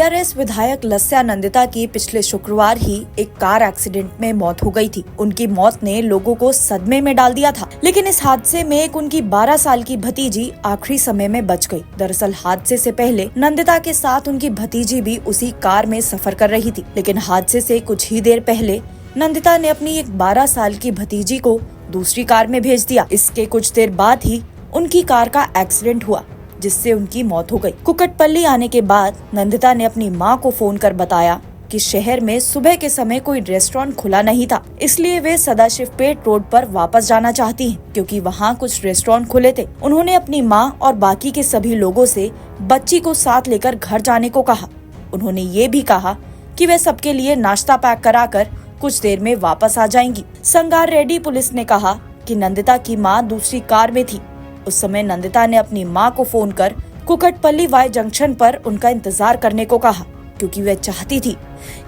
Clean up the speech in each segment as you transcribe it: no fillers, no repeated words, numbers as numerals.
TRS विधायक लस्या नंदिता की पिछले शुक्रवार ही एक कार एक्सीडेंट में मौत हो गई थी। उनकी मौत ने लोगों को सदमे में डाल दिया था, लेकिन इस हादसे में एक उनकी 12 साल की भतीजी आखिरी समय में बच गई। दरअसल हादसे से पहले नंदिता के साथ उनकी भतीजी भी उसी कार में सफर कर रही थी, लेकिन हादसे से कुछ ही देर पहले नंदिता ने अपनी एक 12 साल की भतीजी को दूसरी कार में भेज दिया। इसके कुछ देर बाद ही उनकी कार का एक्सीडेंट हुआ, जिससे उनकी मौत हो गई। कुकटपल्ली आने के बाद नंदिता ने अपनी मां को फोन कर बताया कि शहर में सुबह के समय कोई रेस्टोरेंट खुला नहीं था, इसलिए वे सदाशिवपेट रोड पर वापस जाना चाहती हैं, क्योंकि वहां कुछ रेस्टोरेंट खुले थे। उन्होंने अपनी मां और बाकी के सभी लोगों से बच्ची को साथ लेकर घर जाने को कहा। उन्होंने ये भी कहा कि वे सबके लिए नाश्ता पैक कराकर कुछ देर में वापस आ जाएंगी। संगारेड्डी पुलिस ने कहा कि नंदिता की मां दूसरी कार में थी। उस समय नंदिता ने अपनी मां को फोन कर कुकटपल्ली वाई जंक्शन पर उनका इंतजार करने को कहा, क्योंकि वह चाहती थी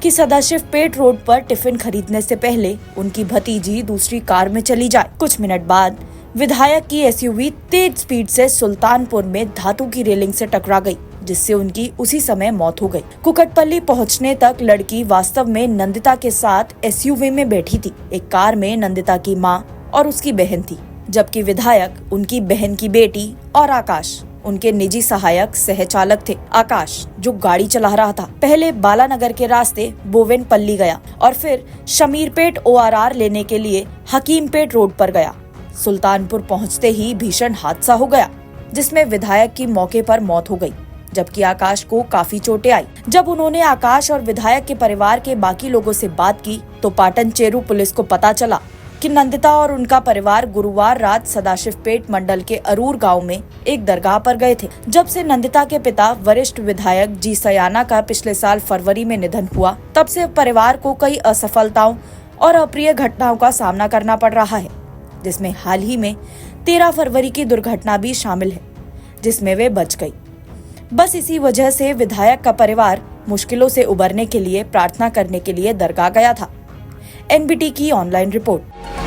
कि सदाशिवपेट रोड पर टिफिन खरीदने से पहले उनकी भतीजी दूसरी कार में चली जाए। कुछ मिनट बाद विधायक की एसयूवी तेज स्पीड से सुल्तानपुर में धातु की रेलिंग से टकरा गई, जिससे उनकी उसी समय मौत हो गई। कुकटपल्ली पहुंचने तक लड़की वास्तव में नंदिता के साथ एसयूवी में बैठी थी। एक कार में नंदिता की मां और उसकी बहन थी, जबकि विधायक, उनकी बहन की बेटी और आकाश उनके निजी सहायक सह चालक थे। आकाश, जो गाड़ी चला रहा था, पहले बालानगर के रास्ते बोवेनपल्ली गया और फिर शमीरपेट ओआरआर लेने के लिए हकीमपेट रोड पर गया। सुल्तानपुर पहुंचते ही भीषण हादसा हो गया, जिसमें विधायक की मौके पर मौत हो गई, जबकि आकाश को काफी चोटें आई। जब उन्होंने आकाश और विधायक के परिवार के बाकी लोगों से बात की तो पाटन चेरू पुलिस को पता चला कि नंदिता और उनका परिवार गुरुवार रात सदाशिवपेट मंडल के अरूर गांव में एक दरगाह पर गए थे। जब से नंदिता के पिता वरिष्ठ विधायक जी सयाना का पिछले साल फरवरी में निधन हुआ, तब से परिवार को कई असफलताओं और अप्रिय घटनाओं का सामना करना पड़ रहा है, जिसमें हाल ही में 13 फरवरी की दुर्घटना भी शामिल है, जिसमें वे बच गई। बस इसी वजह से विधायक का परिवार मुश्किलों से उबरने के लिए प्रार्थना करने के लिए दरगाह गया था। एनबीटी की ऑनलाइन रिपोर्ट।